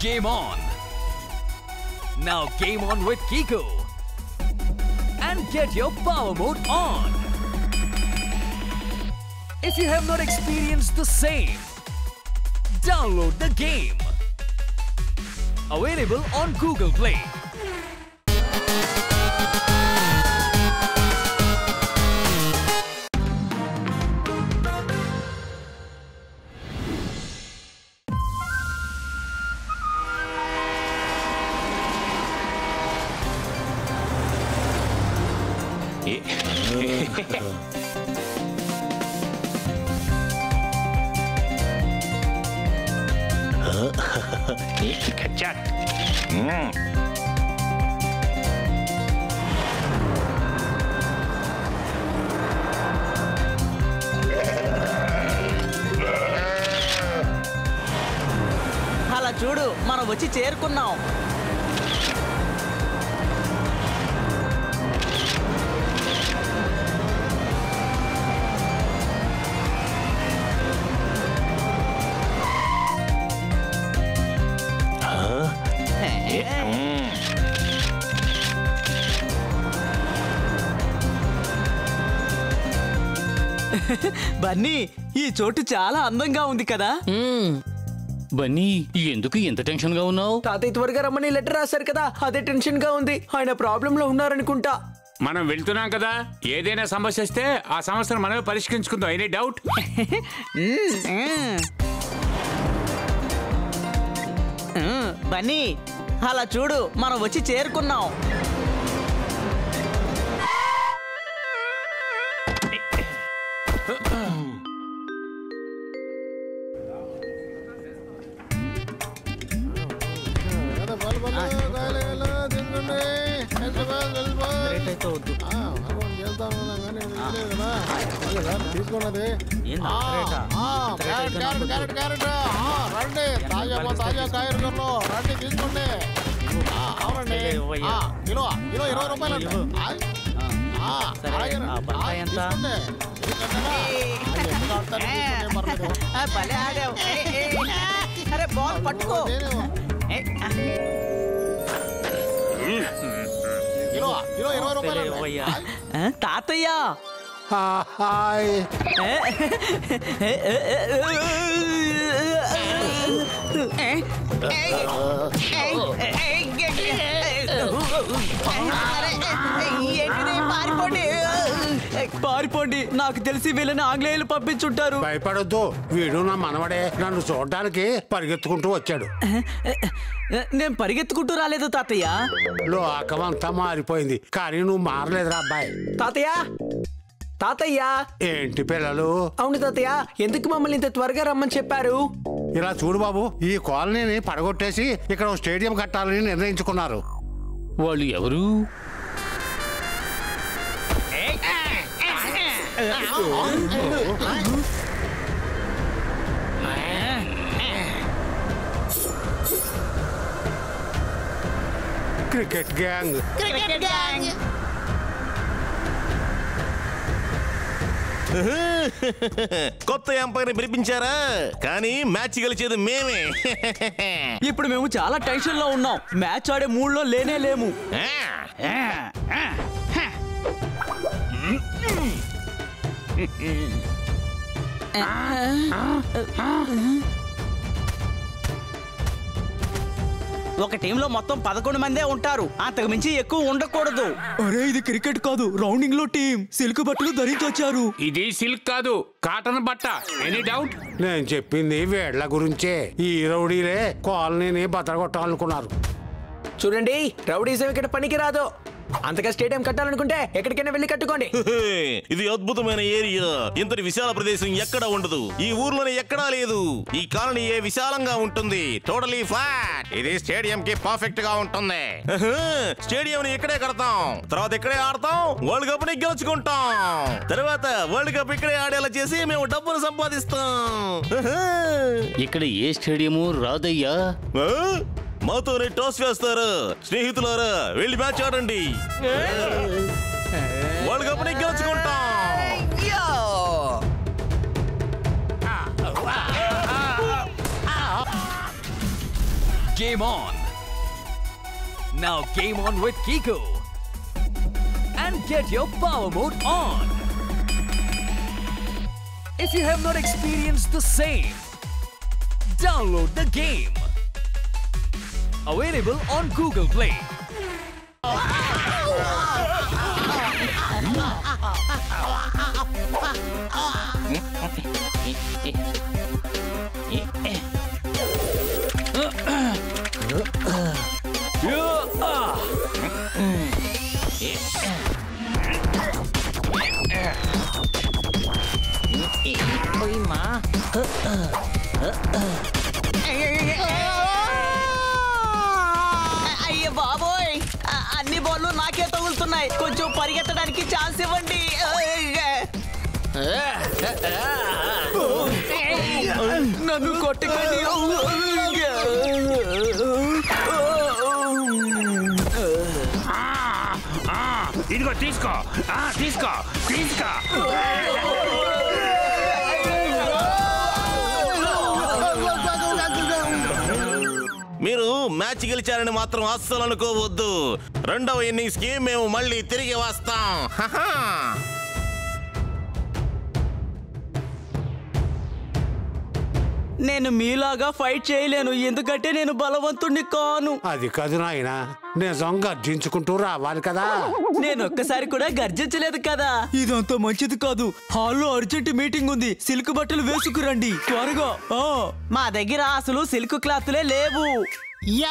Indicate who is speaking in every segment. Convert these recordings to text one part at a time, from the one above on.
Speaker 1: Game on! Now game on with Kiko and get your power mode on! If you have not experienced the same, download the game. Available on Google Play.
Speaker 2: అలా చూడు మనం వచ్చి చేరుకున్నాం. బన్నీ, ఈ చోటు చాలా అందంగా ఉంది కదా.
Speaker 3: బన్నీ, ఎందుకు ఇంత టెన్షన్ గా ఉన్నావు?
Speaker 4: తాతయ్య త్వరగా రమ్మని లెటర్ రాశారు కదా, అదే టెన్షన్ గా ఉంది. ఆయన ప్రాబ్లం లో ఉన్నారనుకుంటా.
Speaker 5: మనం వెళ్తున్నాం కదా, ఏదైనా సమస్య వస్తే ఆ సమస్యను మనమే పరిష్కరించుకుందాం. Any doubt?
Speaker 2: బన్నీ, అలా చూడు మనం వచ్చి చేరుకున్నాం.
Speaker 6: తీసుకున్నది రండి, తాజా కాయగూరలు రండి తీసుకోండి. అవునండి, కిలో 20 రూపాయలు.
Speaker 2: అరే బాల్ పట్టుకో.
Speaker 6: కిలో 20 రూపాయలు.
Speaker 2: తాతయ్య, పారిపోండి. నాకు తెలిసి వీళ్ళని ఆంగ్లేయులు పంపించుంటారు.
Speaker 7: భయపడొద్దు, వీడు నా మనవడే. నన్ను చూడడానికి పరిగెత్తుకుంటూ వచ్చాడు.
Speaker 2: నేను పరిగెత్తుకుంటూ రాలేదు తాతయ్య.
Speaker 7: లోకమంతా మారిపోయింది, కానీ నువ్వు మారలేదురా అబ్బాయి.
Speaker 4: తాతయ్య తాతయ్య
Speaker 7: ఏంటి పిల్లలు?
Speaker 4: అవును తాతయ్య, ఎందుకు మమ్మల్ని ఇంత త్వరగా రమ్మని చెప్పారు?
Speaker 7: ఇలా చూడు బాబు, ఈ కాలనీని పడగొట్టేసి ఇక్కడ స్టేడియం కట్టాలని నిర్ణయించుకున్నారు.
Speaker 3: వాళ్ళు ఎవరు?
Speaker 7: Cricket gang.
Speaker 8: కొత్త ఎంపైర్ పిలిపించారా? కానీ మ్యాచ్ గెలిచేది మేమే.
Speaker 2: ఇప్పుడు మేము చాలా టెన్షన్ లో ఉన్నాం. మ్యాచ్ ఆడే మూడ్ లో లేనే లేము. ఒక టీంలో మొత్తం 11 మందే ఉంటారు, అంతకు మించి ఎక్కువ ఉండకూడదు. అరే, ఇది క్రికెట్ కాదు, రౌండింగ్ లో టీం. సిల్క్ బట్టలు ధరించి వచ్చారు.
Speaker 5: ఇది సిల్క్ కాదు, కాటన్ బట్ట. Any doubt?
Speaker 7: నేను చెప్పింది వీళ్ల గురించే. ఈ రౌడీలే కాలనీని బతరగొట్టాలనుకున్నారు.
Speaker 4: చూడండి, రౌడీజం ఇక్కడ పనికి రాదు. అంతగా స్టేడియం కట్టాలనుకుంటే ఎక్కడికైనా వెళ్ళి కట్టుకోండి.
Speaker 8: ఇది అద్భుతమైన ఏరియా. ఇంతటి విశాల ప్రదేశం ఎక్కడా ఉండదు. ఈ ఊర్లోనే ఎక్కడా లేదు. ఈ కాలనీ విశాలంగా ఉంటుంది, టోటలీ ఫ్లాట్. ఇది స్టేడియం కి పర్ఫెక్ట్ గా ఉంటుంది. స్టేడియం ని ఇక్కడే కడతాం, తర్వాత ఇక్కడే ఆడతాం, వరల్డ్ కప్ ని గెలుచుకుంటాం. తర్వాత వరల్డ్ కప్ ఇక్కడే ఆడేలా చేసి మేము డబ్బులు సంపాదిస్తాం.
Speaker 3: ఇక్కడ ఏ స్టేడియము రాదయ్యా.
Speaker 8: మాతోనే టాస్ వేస్తారు. స్నేహితులారా, వెళ్ళి మ్యాచ్ ఆడండి. వరల్డ్ కప్ ని గెలుచుకుంటాం.
Speaker 1: Game on. Now game on with Kiko. And get your power mode on. If you have not experienced the same, download the game. Available on Google Play.
Speaker 2: అయ్యో బాబోయ్, అన్ని బాళ్ళు నాకే తగులుతున్నాయి. కొంచెం పరిగెత్తడానికి ఛాన్స్ ఇవ్వండి. నన్ను కొట్టకండి.
Speaker 5: ఇదిగో తీసుకో తీసుకో తీసుకో.
Speaker 8: మీరు మ్యాచ్ గెలిచారని మాత్రం అస్సలు అనుకోవద్దు. రెండవ ఇన్నింగ్స్ కి మేము మళ్ళీ తిరిగి వస్తాం.
Speaker 2: నేను మీలాగా ఫైట్ చేయలేను, ఎందుకంటే నేను బలవంతుణ్ణి కాను.
Speaker 7: అది కాదు నాయన, నిజం గర్జించుకుంటూ రావాలి కదా.
Speaker 2: నేను ఒక్కసారి కూడా గర్జించలేదు కదా. ఇదంతా మంచిది కాదు. హాల్లో అర్జెంట్ మీటింగ్ ఉంది. సిల్క్ బట్టలు వేసుకురండి త్వరగా. మా దగ్గర అసలు సిల్క్ క్లాత్లే లేవు.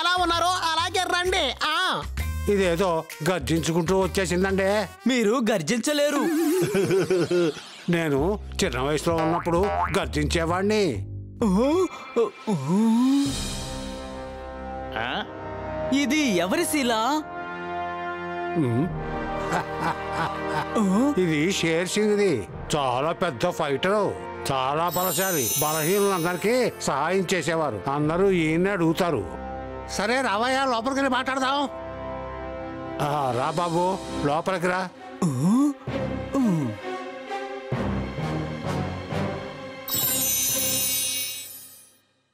Speaker 6: ఎలా ఉన్నారో అలాగే రండి.
Speaker 7: ఇదేదో గర్జించుకుంటూ వచ్చేసిందండి.
Speaker 2: మీరు గర్జించలేరు.
Speaker 7: నేను చిన్న వయసులో ఉన్నప్పుడు గర్జించేవాడిని.
Speaker 2: ఇది ఎవరి శిల?
Speaker 7: ఇది షేర్ సింగ్ది. చాలా పెద్ద ఫైటరు, చాలా బలశాలి. బలహీనులందరికీ సహాయం చేసేవారు. అందరూ ఈయన్ని అడుగుతారు. సరే రావయ్యా, లోపలికి వెళ్ళి మాట్లాడదాం. రా బాబు, లోపలికి రా.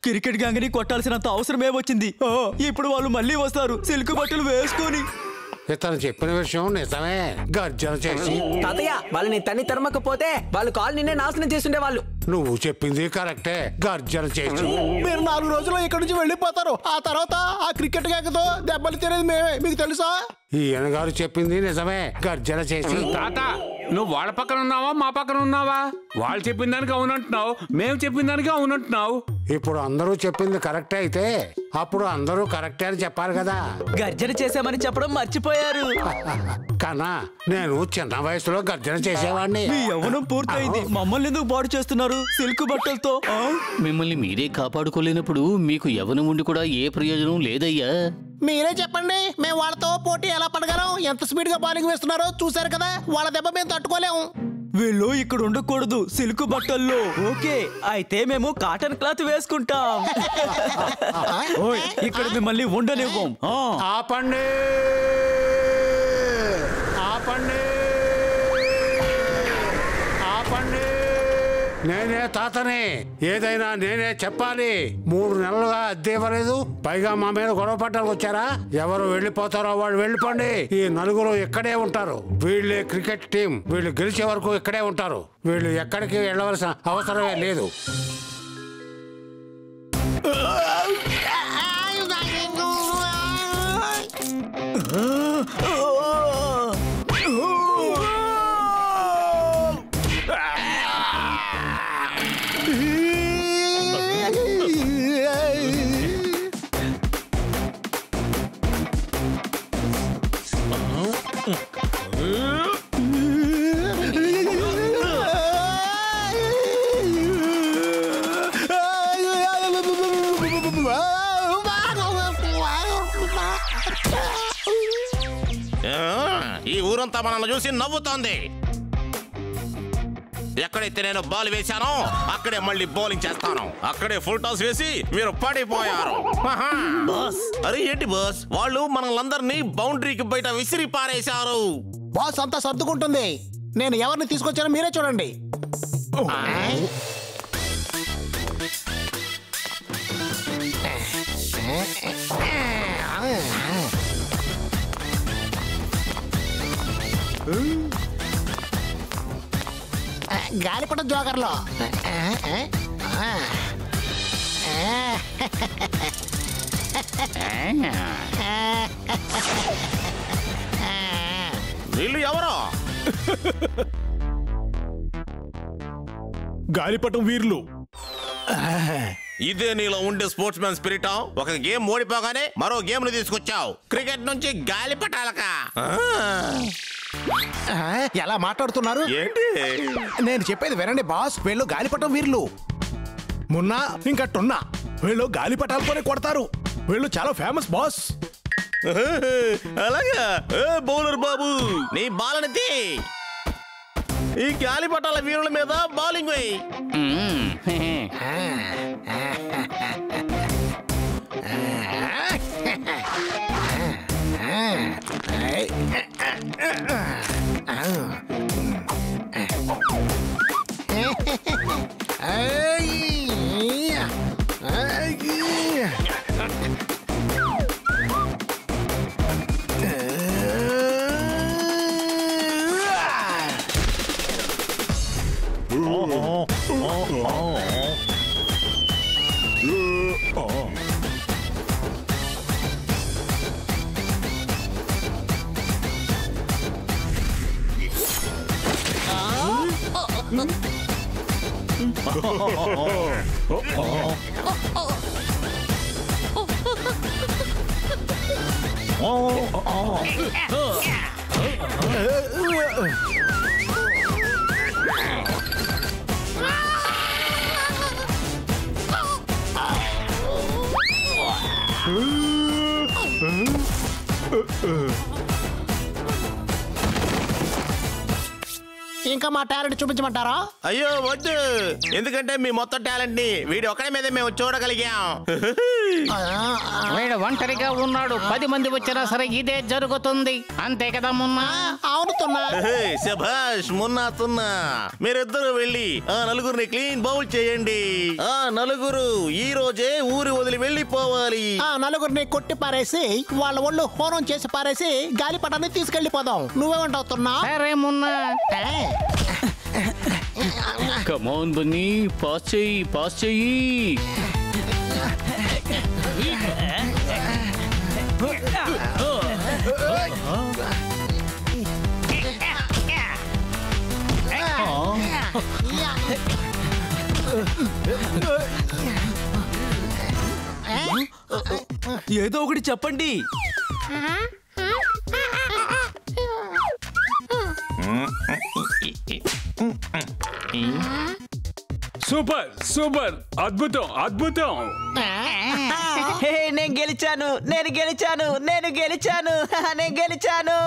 Speaker 2: క్రికెట్ గ్యాంగ్ ని కొట్టాల్సినంత అవసరమే వచ్చింది. ఇప్పుడు వాళ్ళు మళ్ళీ వస్తారు సిల్క్ బట్టలు వేసుకొని.
Speaker 7: ఇతను చెప్పిన విషయం నిజమే. గర్జన చేసి
Speaker 4: తాతయ్య వాళ్ళని తన్ని తరమకపోతే వాళ్ళు కాలనీనే నాశనం చేస్తుండే వాళ్ళు.
Speaker 7: నువ్వు చెప్పింది కరెక్టే. గర్జన చేసి
Speaker 6: మీరు 4 రోజుల్లో ఇక్కడి నుంచి వెళ్ళిపోతారు. ఆ తర్వాత ఆ క్రికెట్ గ్యాంగ్తో దెబ్బలు తినేది మేమే, మీకు తెలుసా?
Speaker 7: ఈయన గారు చెప్పింది నిజమే. గర్జన చేసి
Speaker 5: తాత, నువ్వు వాళ్ళ పక్కన ఉన్నావా మా పక్కన ఉన్నావా? వాళ్ళు చెప్పిన దానికి అవునంటున్నావు, మేము చెప్పిన దానికి అవునంటున్నావు.
Speaker 7: ఇప్పుడు అందరూ చెప్పింది కరెక్టే అయితే అప్పుడు అందరూ కరెక్టే అని చెప్పాలి కదా.
Speaker 2: గర్జన చేసామని చెప్పడం మర్చిపోయారు.
Speaker 7: కన్నా నేను చిన్న వయసులో గర్జన చేసేవాడిని.
Speaker 2: మీ యవ్వనం పూర్తయింది, మమ్మల్ని ఎందుకు పాడు చేస్తున్నారు సిల్క్ బట్టలతో?
Speaker 3: మిమ్మల్ని మీరే కాపాడుకోలేనప్పుడు మీకు యవ్వనం ఉండి కూడా ఏ ప్రయోజనం లేదయ్యా.
Speaker 6: మీరే చెప్పండి, మేము వాళ్ళతో పోటీ ఎలా పడగలం? ఎంత స్పీడ్ గా బౌలింగ్ వేస్తున్నారో చూసారు కదా. వాళ్ళ దెబ్బ మేము తట్టుకోలేము.
Speaker 2: వీళ్ళు ఇక్కడ ఉండకూడదు సిల్క్ బట్టల్లో. ఓకే, అయితే మేము కాటన్ క్లాత్ వేసుకుంటాం. ఇక్కడ మిమ్మల్ని ఉండనివ్వం.
Speaker 7: ఆపండి, ఆపండి, ఆపండి. నేనే తాతని, ఏదైనా నేనే చెప్పాలి. 3 నెలలుగా అద్దె ఇవ్వలేదు, పైగా మా మీద గొడవ పట్టడానికి వచ్చారా? ఎవరు వెళ్ళిపోతారో వాళ్ళు వెళ్ళిపోండి. ఈ 4 ఇక్కడే ఉంటారు. వీళ్ళే క్రికెట్ టీం. వీళ్ళు గెలిచే వరకు ఇక్కడే ఉంటారు. వీళ్ళు ఎక్కడికి వెళ్ళవలసిన అవసరమే లేదు.
Speaker 8: ఈ ఊరంతా మనల్ని చూసి నవ్వుతోంది. ఎక్కడైతే నేను బాల్ వేశానో అక్కడే మళ్ళీ బౌలింగ్ చేస్తాను. అక్కడే ఫుల్ టాస్ వేసి మీరు పడిపోయారు. అరే ఏంటి బాస్, వాళ్ళు మనల్ని బౌండరీకి బయట విసిరి పారేశారు.
Speaker 6: బాస్ అంతా సర్దుకుంటుంది. నేను ఎవరిని తీసుకొచ్చానో మీరే చూడండి. గాలిపటం జోకర్లో
Speaker 8: వీళ్ళు ఎవరో
Speaker 9: గాలిపటం వీర్లు.
Speaker 8: ఇదే నీలో ఉండే స్పోర్ట్స్ మ్యాన్ స్పిరిట్. ఒక గేమ్ ఓడిపోగానే మరో గేమ్ ను తీసుకొచ్చావు. క్రికెట్ నుంచి గాలిపటాలక
Speaker 6: ఎలా మాట్లాడుతున్నారు
Speaker 8: ఏంటి?
Speaker 6: నేను చెప్పేది వినండి బాస్. వీళ్ళు గాలిపటం వీర్లు. మున్నా ఇంకా టొన్నా వీళ్ళు గాలిపటాలతోనే కొడతారు. వీళ్ళు చాలా ఫేమస్ బాస్.
Speaker 8: అలాగా? బౌలర్ బాబు నీ బాలని తీ. ఈ గాలిపటాల వీరుల మీద బౌలింగ్ వేయి.
Speaker 6: ఇంకా మా టాలెంట్ చూపించమంటారా?
Speaker 8: అయ్యో వద్దు, ఎందుకంటే మీ మొత్తం టాలెంట్ ని వీడి ఒక్కడి మీద మేము చూడగలిగాం.
Speaker 10: వీడు ఒంటరిగా ఉన్నాడు. 10 మంది వచ్చినా సరే ఇదే జరుగుతుంది. అంతే కదా మున్నా?
Speaker 6: అవును తున్నా.
Speaker 8: శభాష్ మున్నా తున్నా, మీరిద్దరు వెళ్ళి ఆ నలుగురిని క్లీన్ బౌల్ చేయండి. ఆ నలుగురు ఈ రోజే ఊరి వదిలి వెళ్ళిపోవాలి.
Speaker 6: ఆ నలుగురిని కొట్టి పారేసి వాళ్ళ ఒళ్ళు హోనం చేసి పారేసి గాలిపటాన్ని తీసుకెళ్లిపోదాం. నువ్వేమంటావు తున్నా?
Speaker 10: సరే మున్నా.
Speaker 3: కమాన్ బన్నీ, పాస్ చెయ్యి, పాస్ చెయ్యి.
Speaker 2: ఏదో ఒకటి చెప్పండి.
Speaker 5: సూపర్ సూపర్, అద్భుతం అద్భుతం.
Speaker 2: నేను గెలిచాను, నేను గెలిచాను, నేను గెలిచాను, నేను గెలిచాను.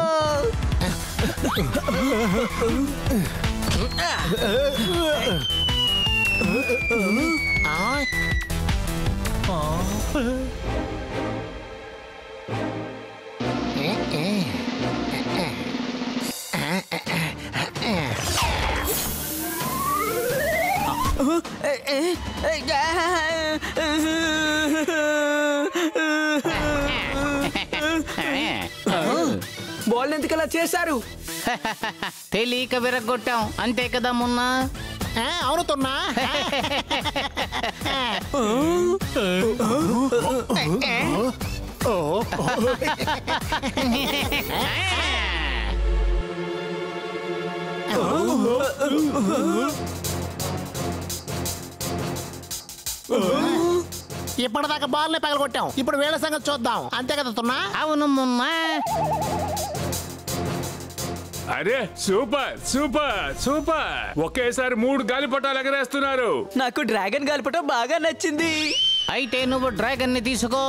Speaker 4: బాల్ ఎందుకలా చేశారు?
Speaker 10: తెలియక విరగొట్టాం. అంతే కదా మున్నా?
Speaker 6: అవును తున్నా. ఇప్పటిదాకా బాల్ ని పగలగొట్టాం. ఇప్పుడు వేళ సంగతి చూద్దాం. అంతే కదా తున్నా?
Speaker 10: అవును మున్నా.
Speaker 5: అరే సూపర్ సూపర్ సూపర్, ఒకేసారి 3 గాలిపటాలు ఎగరేస్తున్నారు.
Speaker 2: నాకు డ్రాగన్ గాలిపటం బాగా నచ్చింది.
Speaker 10: అయితే నువ్వు డ్రాగన్ ని తీసుకో.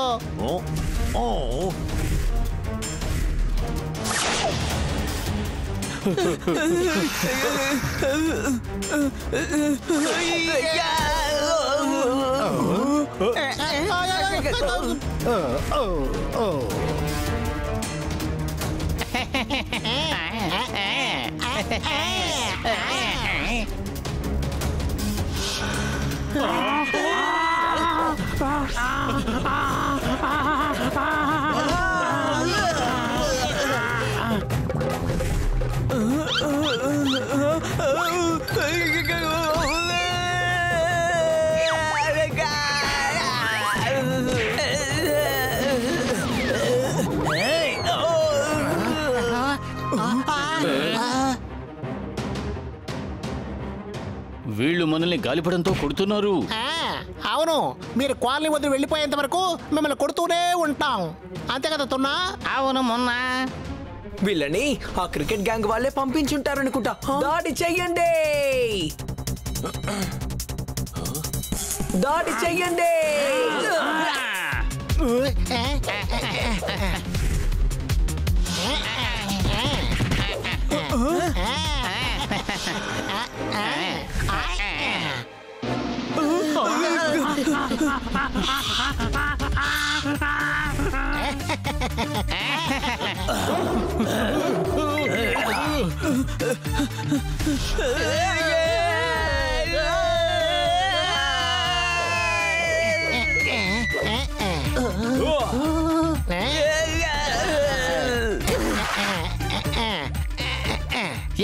Speaker 3: గాలిపటంతో కొడుతున్నారు.
Speaker 9: అవును, మీరు కాలనీ వదిలి వెళ్ళిపోయేంత వరకు మిమ్మల్ని కొడుతూనే ఉంటాం. అంతే కదా తున్నా?
Speaker 10: అవును మొన్న
Speaker 4: వీళ్ళని ఆ క్రికెట్ గ్యాంగ్ వాళ్ళే పంపించుంటారనుకుంటా. దాడి చెయ్యండి, దాడి చెయ్యండి.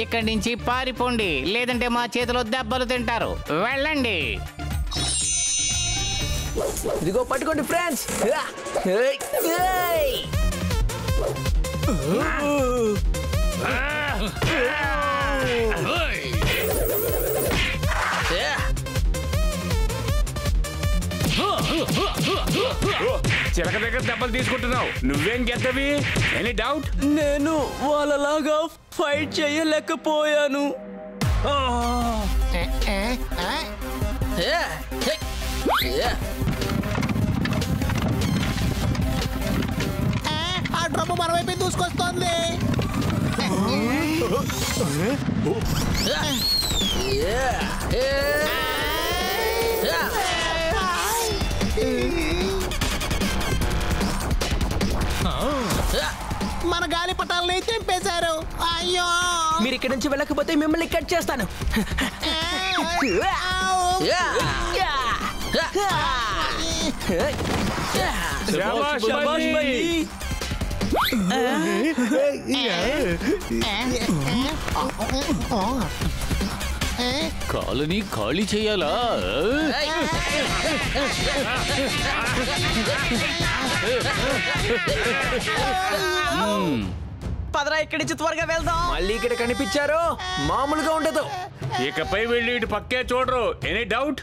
Speaker 10: ఇక్కడి నుంచి పారిపోండి, లేదంటే మా చేతిలో దెబ్బలు తింటారు. వెళ్ళండి.
Speaker 4: ఇదిగో పట్టుకోండి ఫ్రెండ్స్.
Speaker 5: చిలక దగ్గర దెబ్బలు తీసుకుంటున్నావు, నువ్వేం గెద్దవి? Any doubt?
Speaker 2: నేను వాళ్ళలాగా ఫైట్ చేయలేకపోయాను.
Speaker 9: ఆ డ్రమ్ము మన వైపు దూసుకొస్తోంది. మన గాలిపటాలని తెంపేశారు. అయ్యో,
Speaker 4: మీరు ఇక్కడి నుంచి వెళ్ళకపోతే మిమ్మల్ని కట్ చేస్తాను.
Speaker 3: కాలనీ ఖాళీ చేయాలా?
Speaker 2: పదరా, ఇక్కడి నుంచి త్వరగా వెళ్దాం.
Speaker 4: మళ్ళీ ఇక్కడ కనిపించారు, మామూలుగా ఉండదు.
Speaker 5: ఇకపై వెళ్ళి ఇటు పక్కే చూడరు. Any doubt?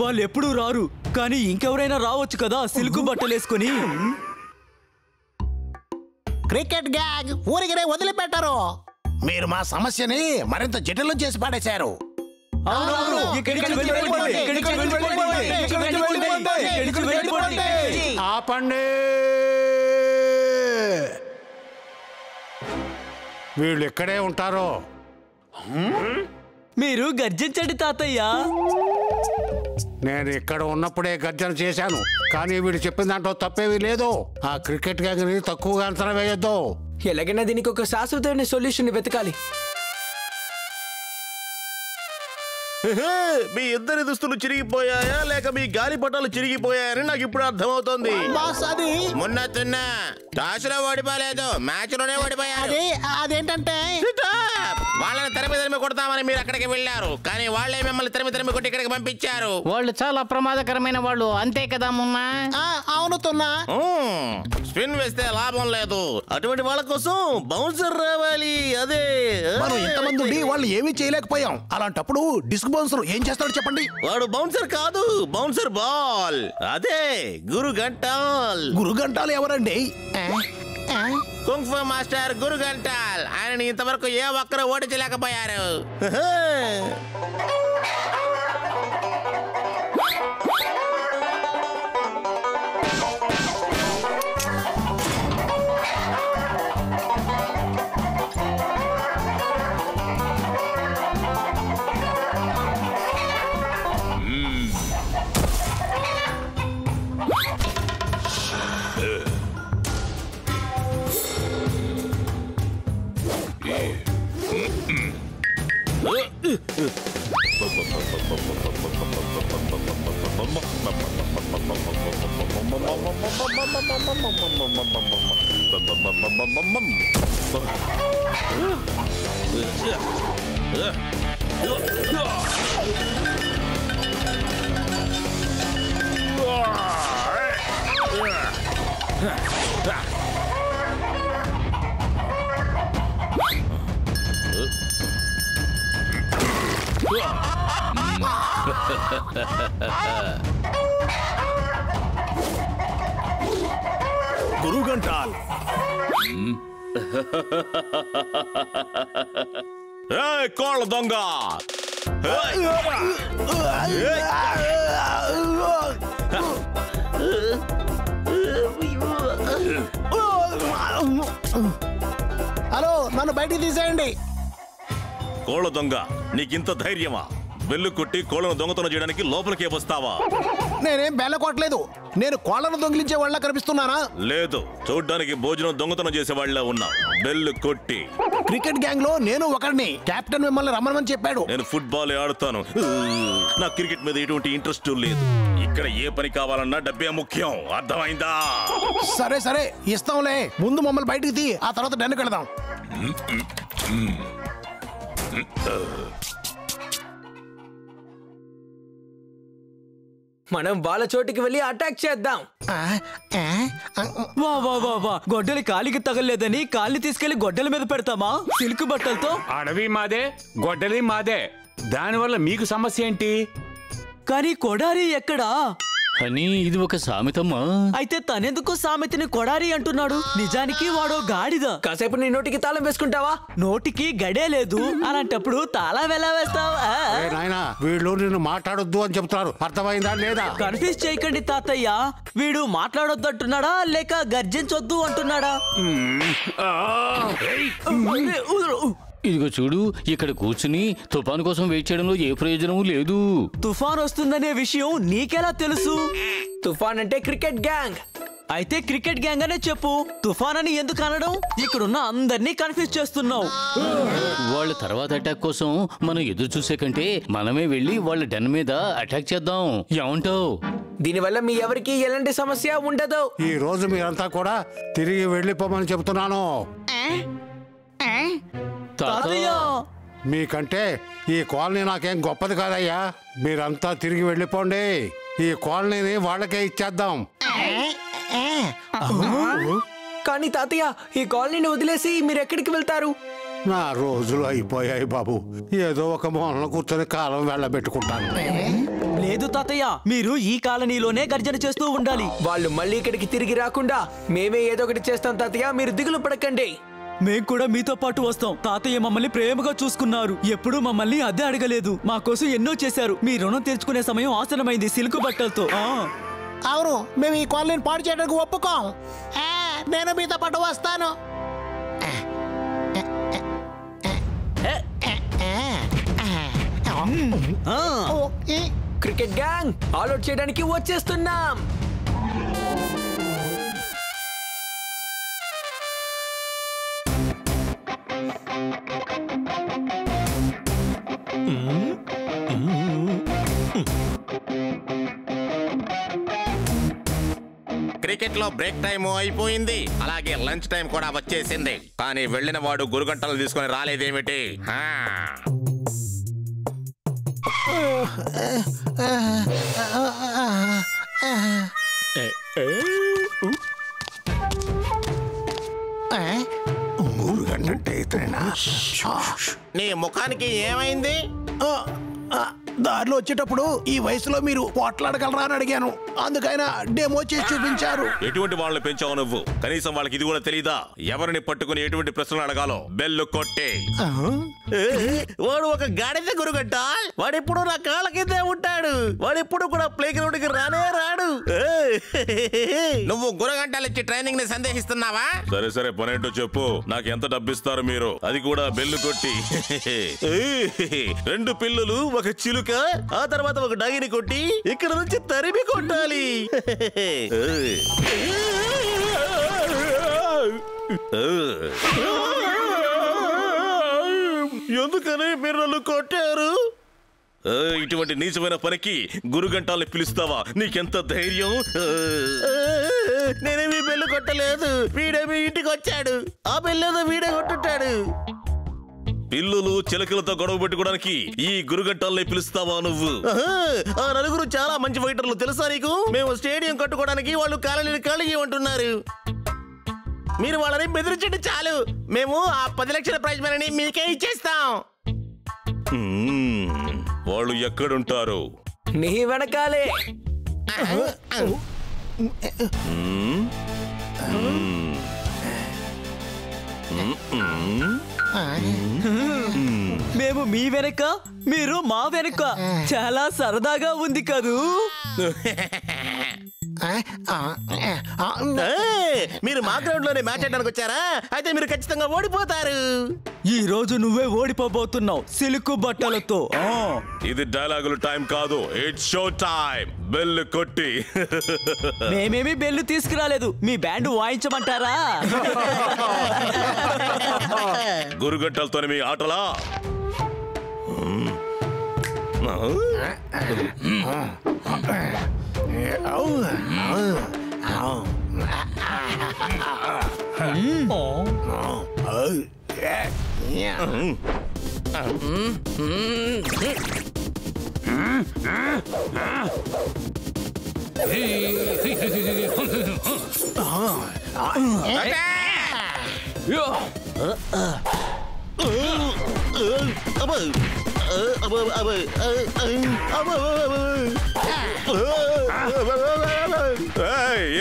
Speaker 2: వాళ్ళు ఎప్పుడూ రారు, కానీ ఇంకెవరైనా రావచ్చు కదా సిల్కు బట్టలు వేసుకొని.
Speaker 9: క్రికెట్ గ్యాంగ్ ఊరికినే వదిలిపెట్టారు.
Speaker 6: మీరు మా సమస్యని మరింత జటిలం చేసి పాడేశారు.
Speaker 7: ఆపండి. వీళ్ళు ఇక్కడే ఉంటారు.
Speaker 2: మీరు గర్జించండి తాతయ్య.
Speaker 7: నేను ఇక్కడ ఉన్నప్పుడే గర్జన చేశాను, కానీ వీడు చెప్పిన దాంట్లో తప్పేవి లేదు. ఆ క్రికెట్ గ్యాంగ్ని తక్కువగా అంచనా వేయొద్దు.
Speaker 4: ఎలాగైనా దీనికి ఒక శాశ్వతమైన సొల్యూషన్ వెతకాలి.
Speaker 8: మీ ఇద్దరి దుస్తులు చిరిగిపోయాయా లేక మీ గాలిపటాలు చిరిగిపోయాయని నాకు ఇప్పుడు అర్థమవుతోంది. మొన్న తిన్న టాస్లో ఓడిపోలేదు, మ్యాచ్ లోనే ఓడిపోయారు.
Speaker 9: అదేంటంటే
Speaker 8: వాళ్ళని తరిమి కొడతామని మీరు అక్కడికి వెళ్ళారు, కానీ వాళ్ళే మిమ్మల్ని తరిమి కొట్టి ఇక్కడికి పంపించారు.
Speaker 10: వాళ్ళు చాలా ప్రమాదకరమైన వాళ్ళు, అంతే కదా మున్నా?
Speaker 9: అవును తున్నా.
Speaker 8: స్పిన్ వేస్తే లాభం లేదు, అటువంటి వాళ్ళ కోసం బౌన్సర్ రావాలి. అదే
Speaker 6: మనం ఇంతమంది ఉండి వాళ్ళు ఏమీ చేయలేకపోయాం. అలాంటప్పుడు డిస్క్ బౌన్సర్ ఏం చేస్తాడు చెప్పండి?
Speaker 8: వాడు బౌన్సర్ కాదు, బౌన్సర్ బాల్. అదే గురు గంటాల్.
Speaker 6: గురు గంటాలు ఎవరండి?
Speaker 8: కుంగ్ ఫు మాస్టర్ గురు గంటాల్. ఆయనని ఇంతవరకు ఏ ఒక్కరు ఓడించలేకపోయారు.
Speaker 6: గురుగంటాల్
Speaker 8: కోళ్ళ దొంగ
Speaker 9: హలో, నన్ను బయటికి తీసేయండి.
Speaker 8: కోళ్ళ దొంగ, నీకింత ధైర్యమా? బెల్లు కొట్టి కోళ్ళను దొంగతనం చేయడానికి లోపలికే వస్తావా?
Speaker 9: నేనేం బెల్ల కొట్టలేదు. నేను కోళ్లను దొంగిలించే వాళ్ళ కనిపిస్తున్నానా?
Speaker 8: లేదు, చూడ్డానికి భోజనం దొంగతనం చేసే వాళ్ళ ఉన్నా. బెల్లు కొట్టి
Speaker 9: క్రికెట్ గ్యాంగ్ లో నేను ఒకరిని. కెప్టెన్ మిమ్మల్ని రమ్మని చెప్పాడు.
Speaker 8: నేను ఫుట్బాల్ ఆడుతాను. నాకు క్రికెట్ మీద ఎటువంటి ఇంట్రెస్ట్ లేదు. ఇక్కడ ఏ పని కావాలన్నా డబ్బే ముఖ్యం, అర్థమైందా?
Speaker 9: సరే సరే, ఇస్తాంలే. ముందు మమ్మల్ని బయటికి తీ, ఆ తర్వాత డెన్నుకి వెళదాం.
Speaker 4: మనం వాళ్ళ చోటికి వెళ్ళి అటాక్ చేద్దాం.
Speaker 2: వా వా వా వా, గొడ్డలి కాలికి తగలేదని కాలి తీసుకెళ్లి గొడ్డల మీద పెడతామా సిల్క్ బట్టలతో?
Speaker 5: అడవి మాదే, గొడ్డలి మాదే, దానివల్ల మీకు సమస్య ఏంటి?
Speaker 2: కానీ కొడారి ఎక్కడా
Speaker 3: అని ఇది ఒక సామెతమ్మా.
Speaker 2: అయితే తనెందుకు సామెతని కొడారి అంటున్నాడు? నిజానికి వాడో గాడిద.
Speaker 4: కాసేపు నీ నోటికి తాళం వేసుకుంటావా?
Speaker 2: నోటికి గడే లేదు, అలాంటప్పుడు తాళం ఎలా వేస్తావు?
Speaker 7: నాయనా, వీళ్ళు నిన్ను మాట్లాడొద్దు అని చెప్తున్నారు, అర్థమైందా లేదా?
Speaker 2: కన్ఫ్యూజ్ చేయకండి తాతయ్య. వీడు మాట్లాడొద్దు అంటున్నాడా లేక గర్జించొద్దు అంటున్నాడా?
Speaker 3: ఇదిగో చూడు, ఇక్కడ కూర్చుని తుఫాను కోసం వెయిట్ చేయడంలో ఏ ప్రయోజనం లేదు.
Speaker 2: తుఫాన్ వస్తుందనే విషయం నీకెలా తెలుసు?
Speaker 4: తుఫాన్ అంటే క్రికెట్ గ్యాంగ్.
Speaker 2: అయితే క్రికెట్ గ్యాంగ్ అనే చెప్పు. తుఫాన్ అని ఎందుకు అనడం? ఇక్కడున్న అందరినీ కన్ఫ్యూజ్ చేస్తున్నావు.
Speaker 3: వాళ్ళ తర్వాత అటాక్ కోసం మనం ఎదురు చూసే కంటే మనమే వెళ్ళి వాళ్ళ డెన్ మీద అటాక్ చేద్దాం. ఏమంటావు?
Speaker 4: దీనివల్ల మీ ఎవరికి ఎలాంటి సమస్య ఉండదు.
Speaker 7: ఈ రోజు మీరంతా కూడా తిరిగి వెళ్ళిపోమని చెప్తున్నాను. మీకంటే ఈ కాలనీ నాకేం గొప్పది కాదయ్యా. మీరంతా తిరిగి వెళ్ళిపోండి. ఈ కాలనీని వాళ్ళకే ఇచ్చేద్దాం.
Speaker 4: కానీ తాతయ్య, ఈ కాలనీని వదిలేసి మీరు ఎక్కడికి వెళ్తారు?
Speaker 7: నా రోజులు అయిపోయాయి బాబు. ఏదో ఒక మూలన కూర్చొని కాలం వెళ్ళబెట్టుకుంటాను.
Speaker 2: లేదు తాతయ్య, మీరు ఈ కాలనీలోనే గర్జన చేస్తూ ఉండాలి.
Speaker 4: వాళ్ళు మళ్ళీ ఇక్కడికి తిరిగి రాకుండా మేమే ఏదో ఒకటి చేస్తాం తాతయ్య, మీరు దిగులు పడకండి.
Speaker 2: మేం కూడా మీతో పాటు వస్తాం. తాతయ్య మమ్మల్ని ప్రేమగా చూసుకున్నారు. ఎప్పుడూ మమ్మల్ని అద్దె అడగలేదు. మా కోసం ఎన్నో చేశారు. మీ రుణం తీర్చుకునే సమయం ఆసనమైంది సిల్క్ బట్టలతో.
Speaker 9: అవును, మేము ఈ కాలనీని పాడు చేయడానికి ఒప్పుకోం. నేను మీతో పాటు వస్తాను.
Speaker 4: క్రికెట్ గ్యాంగ్, ఆల్అౌట్ చేయడానికి వచ్చేస్తున్నాం.
Speaker 8: క్రికెట్ లో బ్రేక్ టైం అయిపోయింది, అలాగే లంచ్ టైం కూడా వచ్చేసింది. కానీ వెళ్ళిన వాడు గురుగంటలు తీసుకొని రాలేదేమిటి? నీ ముఖానికి ఏమైంది?
Speaker 9: దారిలో వచ్చేటప్పుడు ఈ వయసులో మీరు పోట్లాడగలరా అని అడిగాను. అందుకైనా డెమో చేసి చూపించారు.
Speaker 8: ఎటువంటి వాళ్ళని పెంచావు నువ్వు? కనీసం వాళ్ళకి ఇది కూడా తెలీదా? ఎవరిని పట్టుకుని ఎటువంటి ప్రశ్నలు అడగాలో? బెల్లు కొట్టే.
Speaker 11: వాడు ఒక గాడిద గురుగంట. వాడెప్పుడు నా కాళ్ళ కిందే ఉంటాడు. వాడెప్పుడు కూడా ప్లే గ్రౌండ్ కి రానే రాడు.
Speaker 8: నువ్వు గురగంటలు ఇచ్చి ట్రైనింగ్ ని సందేహిస్తున్నావా? సరే సరే, పనేంటో చెప్పు. నాకు ఎంత డబ్బిస్తారు మీరు? అది కూడా బెల్లు కొట్టి. 2 పిల్లులు, ఒక చిలుక, ఆ తర్వాత ఒక డగిని కొట్టి ఇక్కడ నుంచి తరిమి కొట్టాలి. ఎందుకని మీరు నన్ను కొట్టారు? ఇటువంటి నీచమైన పనికి గురుగంటాల్ని పిలుస్తావా? నీకెంత ధైర్యం?
Speaker 11: నేనేమి బెల్లు కొట్టలేదు. వీడేమి ఇంటికి వచ్చాడు. ఆ బెల్లేదో వీడే కొట్టుంటాడు.
Speaker 8: పిల్లులు చిలకలతో గొడవ పెట్టుకోవడానికి ఈ గురుగంటాల్ని పిలుస్తావా నువ్వు?
Speaker 11: ఆ నలుగురు చాలా మంచి ఫైటర్లు, తెలుసా నీకు? మేము స్టేడియం కట్టుకోవడానికి వాళ్ళు కాలనీని ఖాళీ చేయమంటున్నారు. మీరు వాళ్ళని బెదిరించండి చాలు. మేము ఆ 10 లక్షల ప్రైజ్ మనీని మీకే ఇచ్చేస్తాం.
Speaker 8: వాళ్ళు ఎక్కడుంటారు?
Speaker 4: నీ వెనకాలే.
Speaker 2: మేము మీ వెనక, మీరు మా వెనక. చాలా సరదాగా ఉంది కదూ.
Speaker 11: మీరు మా గ్రౌండ్ లోనే మ్యాచ్ ఆడడానికి వచ్చారా? అయితే మీరు ఖచ్చితంగా ఓడిపోతారు.
Speaker 2: ఈ రోజు నువ్వే ఓడిపోబోతున్నావు సిల్కు బట్టలతో.
Speaker 8: ఇది డైలాగుల టైం కాదు, ఇట్స్ షో టైం. బెల్ కొట్టి.
Speaker 2: మేమేమి బెల్లు తీసుకురాలేదు, మీ బ్యాండ్ వాయించమంటారా?
Speaker 8: గురుగంటలతో మీ ఆటలా?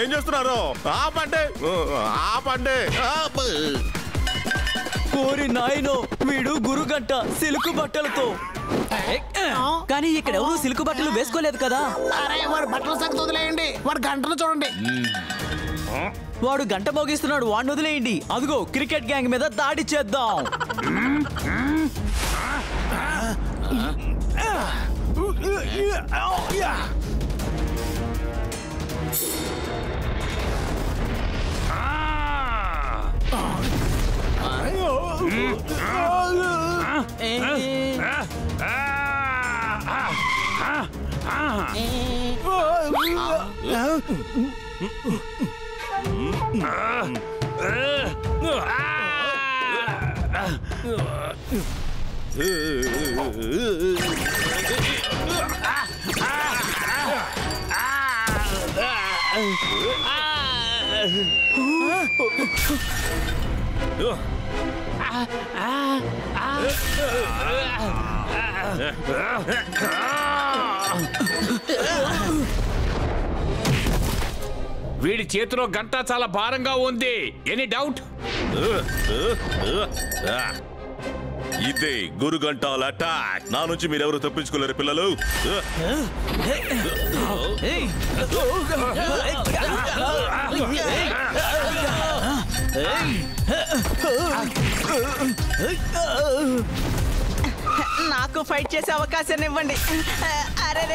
Speaker 8: ఏం చేస్తున్నారు? ఆపండి, ఆపండి.
Speaker 2: కోరి నాయనో, వీడు గురుగంట సిల్కు బట్టలతో. కానీ ఇక్కడ ఎవరు సిల్కు బట్టలు వేసుకోలేదు కదా.
Speaker 9: అరే వాడు బట్టల సంగతి వదిలేయండి, వాడు గంటలు చూడండి.
Speaker 2: వాడు గంట మోగిస్తున్నాడు, వాడిని వదిలేయండి. అదిగో క్రికెట్ గ్యాంగ్ మీద దాడి చేద్దాం.
Speaker 5: వీడి చేతిలో గంట చాలా భారంగా ఉంది. Any doubt?
Speaker 8: ఇదే గురుగంటాల అటాక్. నా నుంచి మీరెవరు తప్పించుకోలేరు పిల్లలు.
Speaker 2: నాకు ఫైట్ చేసే అవకాశాన్ని ఇవ్వండి. అరే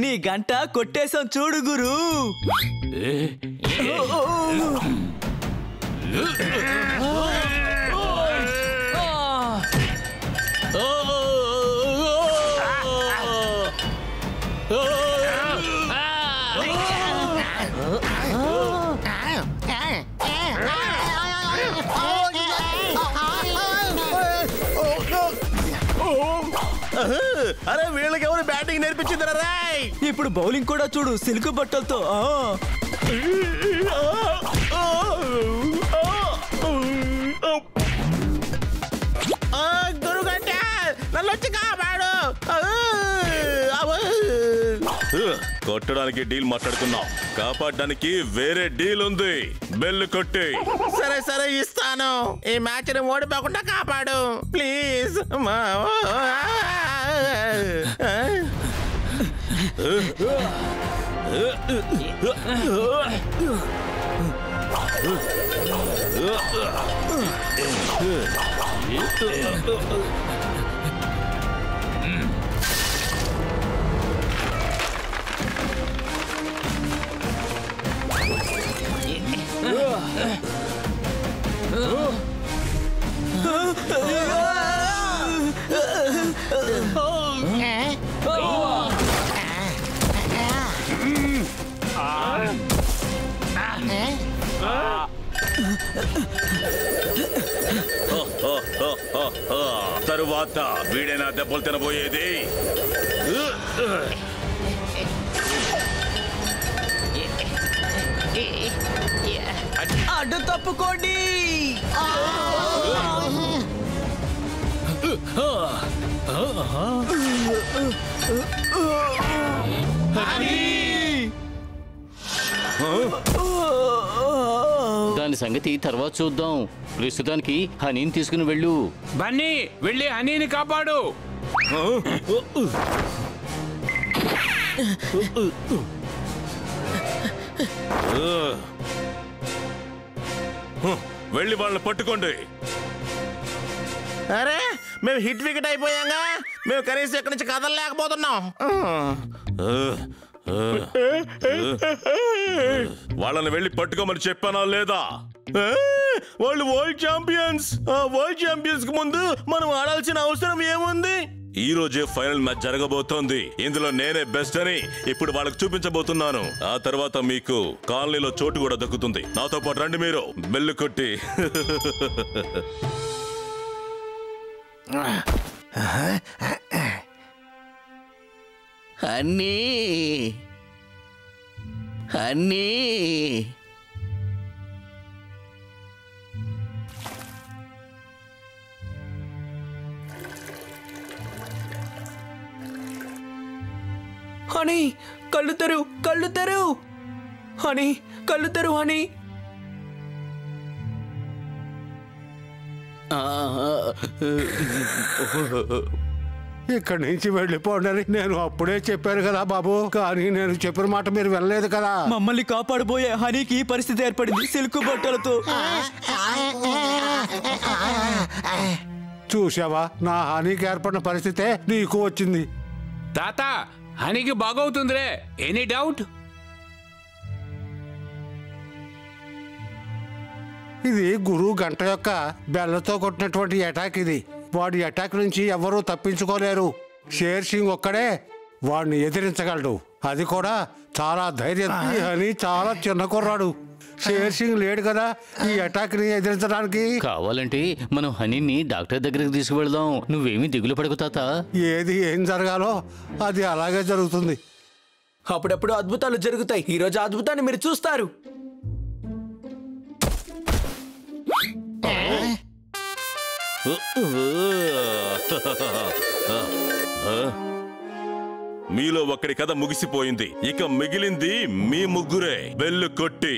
Speaker 2: నీ గంట కొట్టేశాం చూడు గురు.
Speaker 11: అరే వీళ్ళకి ఎవరు బ్యాటింగ్ నేర్పించిందిరా రాయ్.
Speaker 2: ఇప్పుడు బౌలింగ్ కూడా చూడు సిల్క్ బట్టలతో.
Speaker 11: గురుగంట నన్ను వచ్చి కాపాడు.
Speaker 8: కొట్టడానికి డీల్ మాట్లాడుకున్నాం, కాపాడడానికి వేరే డీల్ ఉంది. బెల్లు కొట్టి.
Speaker 11: సరే సరే ఇస్తాను. ఈ మ్యాచ్ ని ఓడిపోకుండా కాపాడు ప్లీజ్.
Speaker 8: తరువాత వీడైనా దెబ్బలు తినబోయేది.
Speaker 2: అడ్డు తప్పుకోండి.
Speaker 3: దాని సంగతి తర్వాత చూద్దాం. ప్రస్తుతానికి హనీని తీసుకుని వెళ్ళు.
Speaker 5: బన్నీ వెళ్ళి హనీని కాపాడు.
Speaker 8: వెళ్ళి వాళ్ళని పట్టుకోండి.
Speaker 11: అరే మేము హిట్ వికెట్ అయిపోయాగా. మేము కనీసం ఎక్కడి నుంచి కదలలేకపోతున్నాం.
Speaker 8: వాళ్ళని వెళ్ళి పట్టుకోమని చెప్పానా లేదా? వాళ్ళు వరల్డ్ ఛాంపియన్స్. ఆ వరల్డ్ ఛాంపియన్స్ కు ముందు మనం ఆడాల్సిన అవసరం ఏముంది? ఈ రోజే ఫైనల్ మ్యాచ్ జరగబోతోంది. ఇందులో నేనే బెస్ట్ అని ఇప్పుడు వాళ్ళకి చూపించబోతున్నాను. ఆ తర్వాత మీకు కాలనీలో చోటు కూడా దక్కుతుంది. నాతో పాటు రండి. మీరు బెల్లు కొట్టి.
Speaker 11: హనీ హనీ
Speaker 4: హనీ కళ్ళు తెరు, కళ్ళు తెరు. హనీ కళ్ళు తెరు. హనీ
Speaker 7: ఇక్కడి నుంచి వెళ్ళిపోండి. నేను అప్పుడే చెప్పాను కదా బాబు, కానీ నేను చెప్పిన మాట మీరు వెళ్ళలేదు కదా.
Speaker 2: మమ్మల్ని కాపాడబోయే హనీకి పరిస్థితి ఏర్పడింది సిల్క్ బట్టలతో.
Speaker 7: చూసావా, నా హనీకి ఏర్పడిన పరిస్థితే నీకు వచ్చింది.
Speaker 5: తాత హనీకి బాగవుతుందిరే. Any doubt?
Speaker 7: ఇది గురువు గంట యొక్క బెల్లతో కొట్టినటువంటి అటాక్. ఇది వాడి అటాక్ నుంచి ఎవరూ తప్పించుకోలేరు. షేర్ సింగ్ ఒక్కడే వాడిని ఎదిరించగలడు. అది కూడా చాలా ధైర్యం అని. చాలా చిన్న కుర్రాడు. షేర్ సింగ్ లేడు కదా ఈ అటాక్ ని ఎదిరించడానికి.
Speaker 3: కావాలంటే మనం హనీని డాక్టర్ దగ్గరికి తీసుకువెళ్దాం. నువ్వేమీ దిగులు పడకు తాత.
Speaker 7: ఏది ఏం జరగాలో అది అలాగే జరుగుతుంది.
Speaker 4: అప్పుడప్పుడు అద్భుతాలు జరుగుతాయి. ఈ రోజు అద్భుతాన్ని మీరు చూస్తారు.
Speaker 8: మీలో ఒక్కడి కథ ముగిసిపోయింది. ఇక మిగిలింది మీ ముగ్గురే. బెల్లు కొట్టి.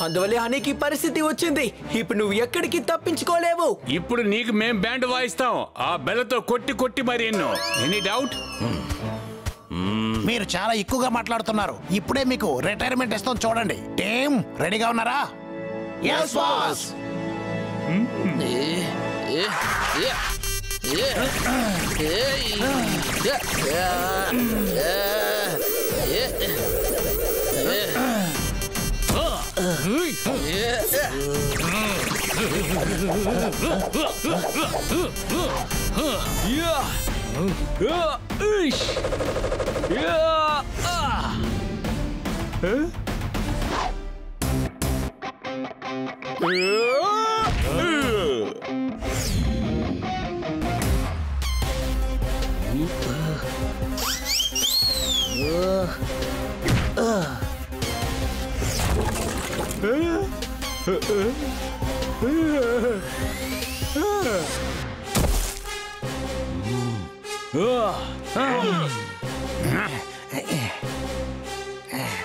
Speaker 4: అందువల్ల హనీకి పరిస్థితి వచ్చింది. ఇప్పుడు నువ్వు ఎక్కడికి తప్పించుకోలేవు.
Speaker 5: ఇప్పుడు నీకు మేం బ్యాండ్ వాయిస్తాం. ఆ బెల్లతో కొట్టి కొట్టి మరి ఎన్నో. Any doubt?
Speaker 9: మీరు చాలా ఎక్కువగా మాట్లాడుతున్నారు. ఇప్పుడే మీకు రిటైర్మెంట్ ఇస్తాం. చూడండి. టీం రెడీగా ఉన్నారా?
Speaker 11: yes boss.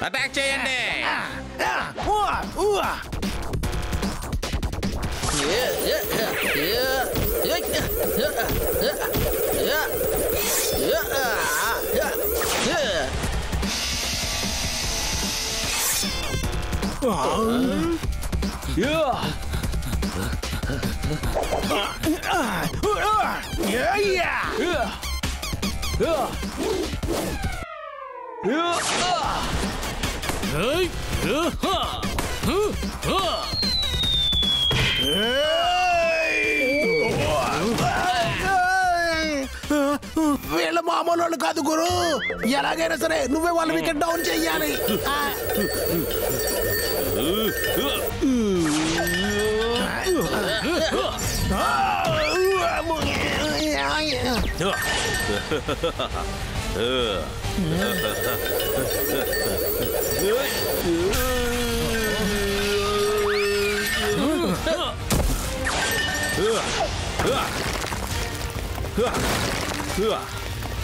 Speaker 8: అటాక్ చేయండి.
Speaker 9: వీళ్ళ మామూలు వాళ్ళు కాదు గురు. ఎలాగైనా సరే నువ్వే వాళ్ళ వికెట్ డౌన్ చెయ్యాలి.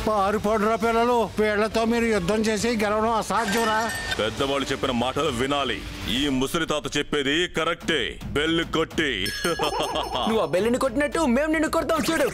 Speaker 7: పారిపోడురా పిల్లలు, వీళ్లతో మీరు యుద్ధం చేసి గెలవడం అసాధ్యంరా.
Speaker 8: పెద్దవాళ్ళు చెప్పిన మాటలు వినాలి. ఈ ముసలి తాత చెప్పేది కరెక్టే. బెల్లు కొట్టి
Speaker 4: నువ్వు ఆ బెల్లుని కొట్టినట్టు మేము నిన్ను కొడతాం చూడు.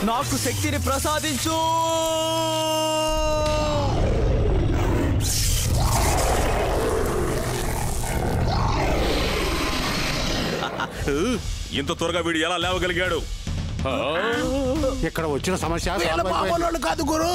Speaker 2: నాకు శక్తిని ప్రసాదించు.
Speaker 8: ఇంత త్వరగా వీడు ఎలా లేవగలిగాడు?
Speaker 7: ఇక్కడ వచ్చిన సమస్య
Speaker 9: వీళ్ళ మామూలు వాళ్ళు కాదు గురు.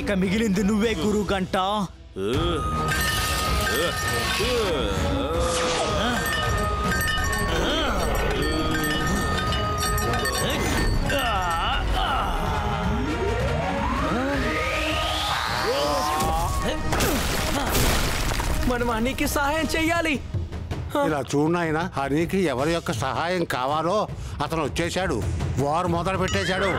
Speaker 2: ఇక మిగిలింది నువ్వే గురు గంట.
Speaker 4: మనం అన్నికి సహాయం చెయ్యాలి.
Speaker 7: ఇలా చూడనాయన, హనీకి ఎవరి యొక్క సహాయం కావాలో అతను వచ్చేశాడు. వారు మొదలు పెట్టేశాడు.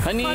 Speaker 3: హనీ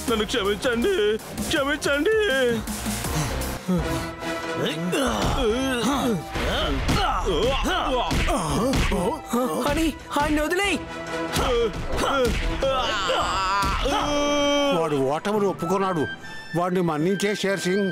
Speaker 11: నన్ను క్షమించండి, క్షమించండి.
Speaker 4: అని ఆయన వదిలేయ్.
Speaker 7: వాడు ఓటమిని ఒప్పుకున్నాడు. వాడిని మన్నించే షేర్ సింగ్.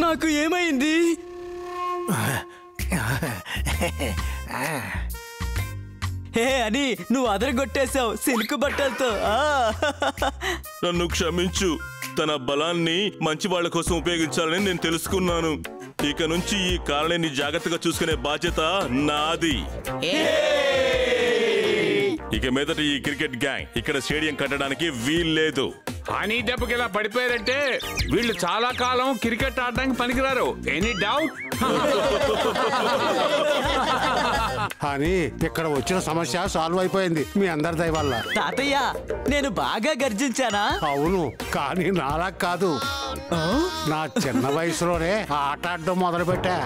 Speaker 2: నాకు ఏమైంది? హే అని నువ్వు అదరగొట్టేశావు సిల్క్ బట్టలతో.
Speaker 11: నన్ను క్షమించు. తన బలాన్ని మంచి వాళ్ళ కోసం ఉపయోగించాలని నేను తెలుసుకున్నాను. ఇక నుంచి ఈ కాలనీని జాగ్రత్తగా చూసుకునే బాధ్యత నాది. ఇక మీదట ఈ క్రికెట్ గ్యాంగ్ ఇక్కడ స్టేడియం కట్టడానికి వీల్లేదు.
Speaker 5: అని దెబ్బకి ఇలా పడిపోయారంటే వీళ్ళు చాలా కాలం క్రికెట్ ఆడడానికి పనికిరారు. Any doubt?
Speaker 7: అని ఇక్కడ వచ్చిన సమస్య సాల్వ్ అయిపోయింది మీ అందరి దయ వల్ల.
Speaker 2: తాతయ్య నేను బాగా గర్జించానా?
Speaker 7: అవును, కానీ నాలా కాదు. నా చిన్న వయసులోనే ఆట ఆడడం మొదలుపెట్టా.